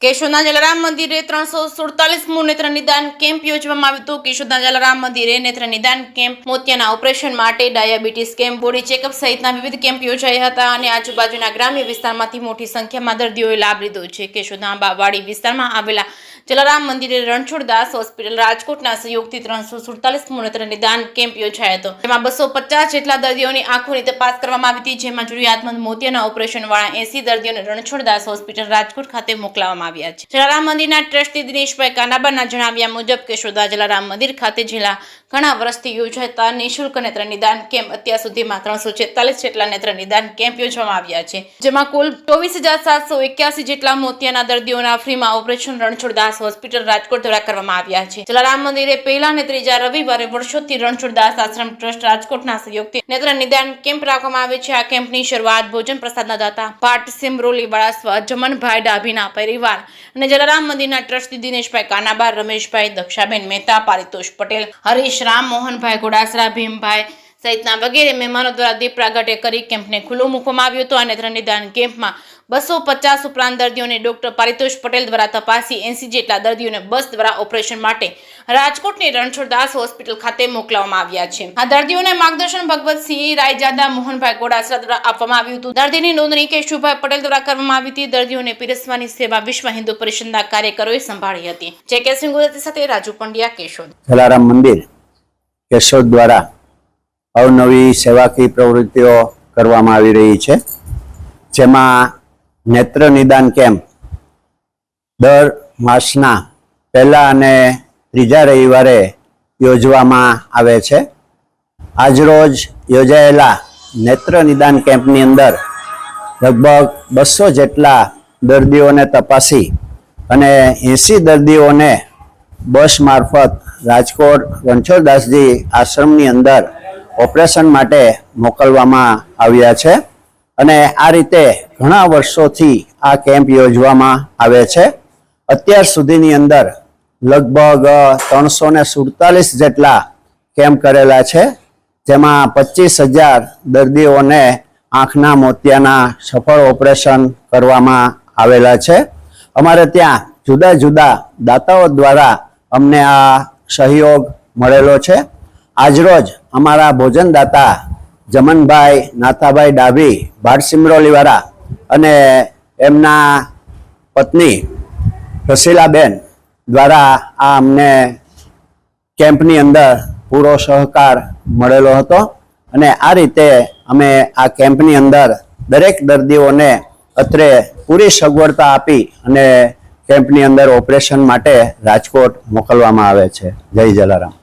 કેશોદના જલારામ મંદિરે 347મું નેત્ર નિદાન કેમ્પ યોજવામાં આવ્યું હતું। કેશોદના જલારામ મંદિરે નેત્ર નિદાન કેમ્પ, મોતિયાના ઓપરેશન માટે ડાયાબિટીસ કેમ્પ, બોડી ચેકઅપ સહિતના વિવિધ કેમ્પ યોજાયા હતા અને આજુબાજુના ગ્રામ્ય વિસ્તારમાંથી મોટી સંખ્યામાં દર્દીઓએ લાભ લીધો છે। કેશોદના બાવાડી વિસ્તારમાં આવેલા જલારામ મંદિરે રણછોડદાસ હોસ્પિટલ રાજકોટના સહયોગથી 347મું નેત્ર નિદાન કેમ્પ યોજાયો હતો। જેમાં 250 જેટલા દર્દીઓની આંખોની તપાસ કરવામાં આવી હતી, જેમાં જરૂરિયાતમંદ મોતિયાના ઓપરેશન વાળા 80 દર્દીઓને રણછોડદાસ હોસ્પિટલ રાજકોટ ખાતે મોકલવામાં આવ્યા છે। જલારામ મંદિરના ટ્રસ્ટી દિનેશભાઈ કાનાબાના જણાવ્યા મુજબ કેશોદા જલારામ મંદિર ખાતે છેલ્લા ઘણા વર્ષથી યોજાતા નિઃશુલ્ક નેત્ર નિદાન કેમ્પ અત્યાર સુધીમાં 346 જેટલા નેત્ર નિદાન કેમ્પ યોજવામાં આવ્યા છે, જેમાં કુલ 24,781 જેટલા મોતિયાના દર્દીઓના ફ્રીમાં ઓપરેશન રણછોડદાસ હોસ્પિટલ રાજકોટ દ્વારા કરવામાં આવ્યા છે। જલારામ મંદિરે પહેલા અને ત્રીજા રવિવારે વર્ષોથી રણછોડદાસ આશ્રમ ટ્રસ્ટ રાજકોટના સહયોગથી નેત્ર નિદાન કેમ્પ રાખવામાં આવે છે। આ કેમ્પની શરૂઆત ભોજન પ્રસાદના દાતા પાટ સિમરોલીવાળા સ્વ જમનભાઈ ડાભીના પરિવાર અને જલારામ મંદિરના ટ્રસ્ટી દિનેશભાઈ કાનાબા, રમેશભાઈ, દક્ષાબેન મહેતા, પારિતોષ પટેલ, હરીશ રામ, મોહનભાઈ ઘોડાસરા, ભીમભાઈ સહિતના વગેરે મહેમાનો દ્વારા દીપ પ્રાગટ્ય કરી કેમ્પને ખુલ્લો મૂકવામાં આવ્યો હતો। આ નેત્ર નિદાન કેમ્પમાં 250 ઉપરાંત દર્દીઓને ડોક્ટર પારિતોષ પટેલ દ્વારા તપાસી 80 જેટલા દર્દીઓને બસ દ્વારા ઓપરેશન માટે રાજકોટની રણછોડદાસ હોસ્પિટલ ખાતે મોકલવામાં આવ્યા છે। આ દર્દીઓને માર્ગદર્શન ભગવતસિંહ રાયજાદા, મોહનભાઈ ઘોડાસરા દ્વારા આપવામાં આવ્યું હતું। દર્દીની નોંધણી કેશુભાઈ પટેલ દ્વારા કરવામાં આવી હતી। દર્દીઓને પીરસવાની સેવા વિશ્વ હિન્દુ પરિષદના કાર્યકરોએ સંભાળી હતી। જે સિંહ ગુજરાતી સાથે રાજુ પંડ્યા, કેશોદ। જલારામ મંદિર કેશોદ દ્વારા અવનવી સેવાકીય પ્રવૃત્તિઓ કરવામાં આવી રહી છે, જેમાં નેત્ર નિદાન કેમ્પ દર માસના પહેલા અને ત્રીજા રવિવારે યોજવામાં આવે છે। આજરોજ યોજાયેલા નેત્ર નિદાન કેમ્પની અંદર લગભગ 200 જેટલા દર્દીઓને તપાસી અને 80 દર્દીઓને બસ મારફત રાજકોટ રણછોડદાસજી આશ્રમની અંદર ઓપરેશન માટે મોકલવામાં આવ્યા છે અને આ રીતે ઘણા વર્ષોથી આ કેમ્પ યોજવામાં આવે છે। અત્યાર સુધીની અંદર લગભગ 347 જેટલા કેમ્પ કરેલા છે, જેમાં 25,000 દર્દીઓને આંખના મોતિયાના સફળ ઓપરેશન કરવામાં આવેલા છે। અમારે ત્યાં જુદા જુદા દાતાઓ દ્વારા અમને આ સહયોગ મળેલો છે। આજરોજ અમારા ભોજનદાતા જમનભાઈ નાથાભાઈ ડાભી ભાટસિમરોલીવાળા અને એમના પત્ની રસીલાબેન દ્વારા આ અમને કેમ્પની અંદર પૂરો સહકાર મળેલો હતો અને આ રીતે અમે આ કેમ્પની અંદર દરેક દર્દીઓને અત્રે પૂરી સગવડતા આપી અને કેમ્પની અંદર ઓપરેશન માટે રાજકોટ મોકલવામાં આવે છે। જય જલારામ।